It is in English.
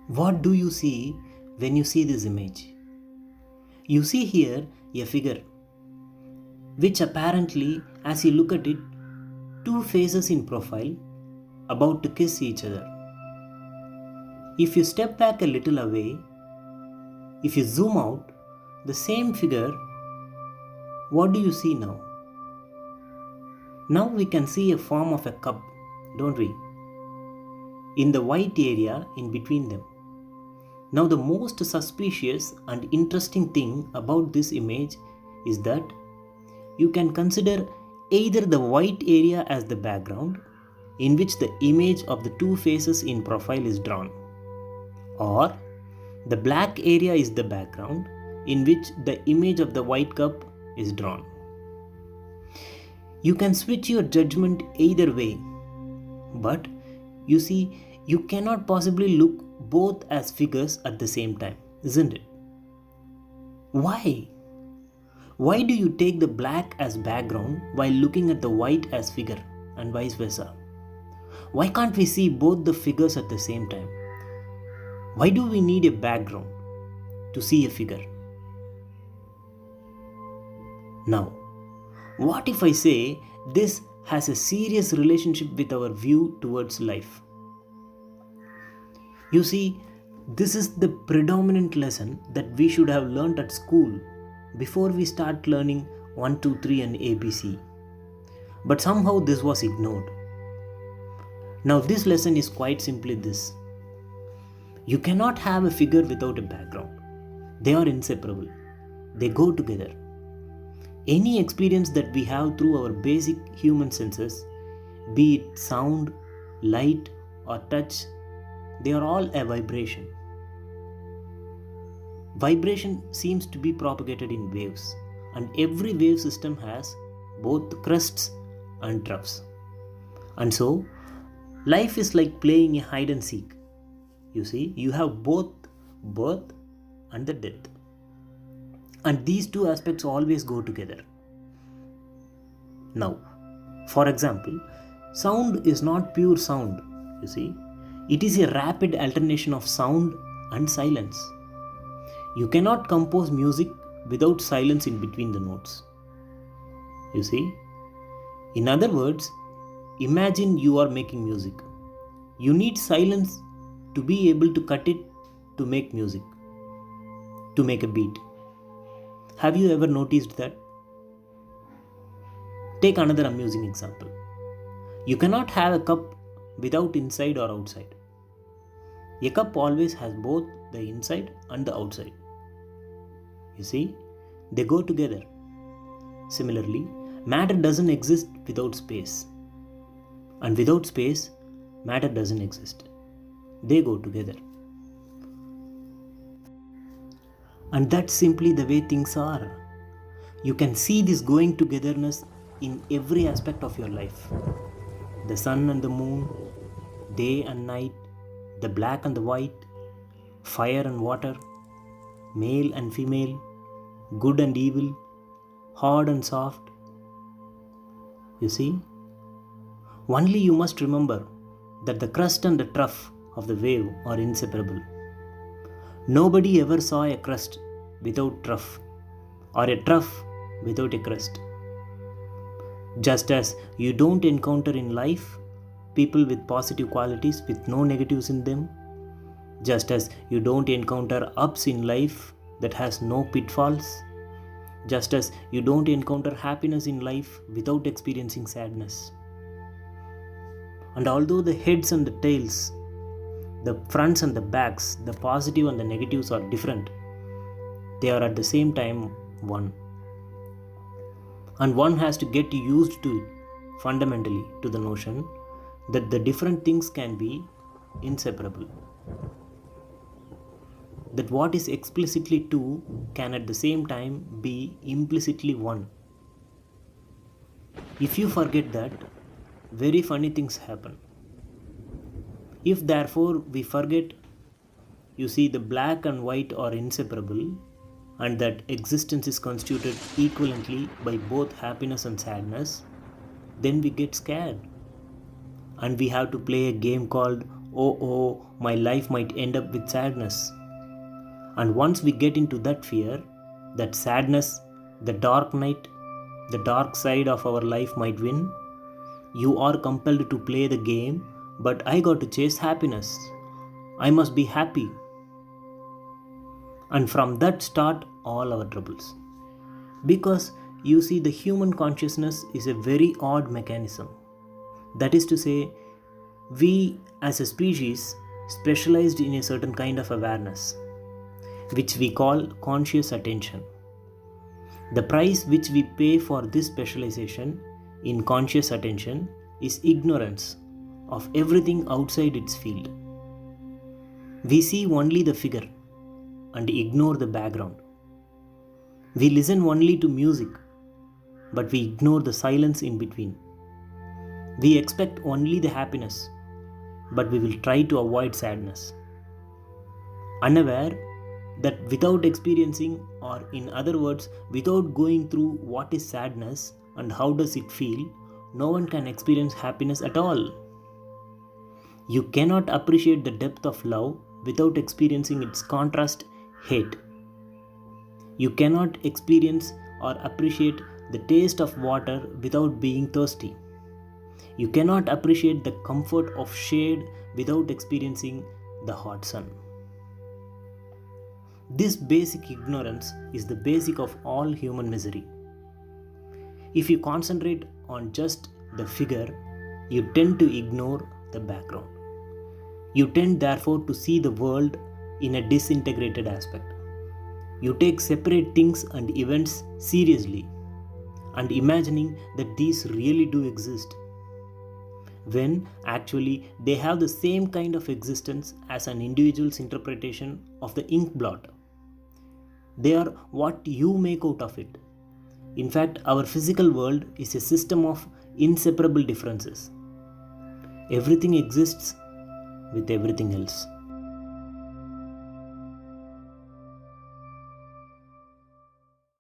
What do you see when you see this image? You see here a figure which apparently, as you look at it, two faces in profile about to kiss each other. If you step back a little away, if you zoom out, the same figure, what do you see now? Now we can see a form of a cup, don't we? In the white area in between them. Now the most suspicious and interesting thing about this image is that you can consider either the white area as the background in which the image of the two faces in profile is drawn, or the black area is the background in which the image of the white cup is drawn. You can switch your judgment either way, but you see, you cannot possibly look both as figures at the same time, isn't it? Why? Why do you take the black as background while looking at the white as figure, and vice versa? Why can't we see both the figures at the same time? Why do we need a background to see a figure? Now, what if I say this has a serious relationship with our view towards life? You see, this is the predominant lesson that we should have learnt at school before we start learning 1, 2, 3 and ABC. But somehow this was ignored. Now this lesson is quite simply this. You cannot have a figure without a background. They are inseparable. They go together. Any experience that we have through our basic human senses, be it sound, light or touch, they are all a vibration. Vibration seems to be propagated in waves, and every wave system has both crests and troughs. And so, life is like playing a hide and seek. You see, you have both birth and the death. And these two aspects always go together. Now, for example, sound is not pure sound, you see. It is a rapid alternation of sound and silence. You cannot compose music without silence in between the notes. You see? In other words, imagine you are making music. You need silence to be able to cut it to make music, to make a beat. Have you ever noticed that? Take another amusing example. You cannot have a cup without inside or outside. A cup always has both the inside and the outside. You see, they go together. Similarly, matter doesn't exist without space. And without space, matter doesn't exist. They go together. And that's simply the way things are. You can see this going togetherness in every aspect of your life. The sun and the moon, day and night, the black and the white, fire and water, male and female, good and evil, hard and soft. You see? Only you must remember that the crust and the trough of the wave are inseparable. Nobody ever saw a crust without trough, or a trough without a crust. Just as you don't encounter in life people with positive qualities with no negatives in them, just as you don't encounter ups in life that has no pitfalls, just as you don't encounter happiness in life without experiencing sadness. And although the heads and the tails, the fronts and the backs, the positive and the negatives are different, they are at the same time one. And one has to get used to it, fundamentally, to the notion that the different things can be inseparable. That what is explicitly two can at the same time be implicitly one. If you forget that, very funny things happen. If therefore we forget, you see, the black and white are inseparable, and that existence is constituted equivalently by both happiness and sadness, then we get scared. And we have to play a game called oh, my life might end up with sadness. And once we get into that fear, that sadness, the dark night, the dark side of our life might win, you are compelled to play the game, but I got to chase happiness. I must be happy. And from that start all our troubles. Because you see, the human consciousness is a very odd mechanism. That is to say, we as a species specialized in a certain kind of awareness, which we call conscious attention. The price which we pay for this specialization in conscious attention is ignorance of everything outside its field. We see only the figure and ignore the background. We listen only to music, but we ignore the silence in between. We expect only the happiness, but we will try to avoid sadness. Unaware that without experiencing, or in other words, without going through what is sadness and how does it feel, no one can experience happiness at all. You cannot appreciate the depth of love without experiencing its contrast, hate. You cannot experience or appreciate the taste of water without being thirsty. You cannot appreciate the comfort of shade without experiencing the hot sun. This basic ignorance is the basic of all human misery. If you concentrate on just the figure, you tend to ignore the background. You tend therefore to see the world in a disintegrated aspect. You take separate things and events seriously and imagining that these really do exist, when actually they have the same kind of existence as an individual's interpretation of the ink blot. They are what you make out of it. In fact, our physical world is a system of inseparable differences. Everything exists with everything else.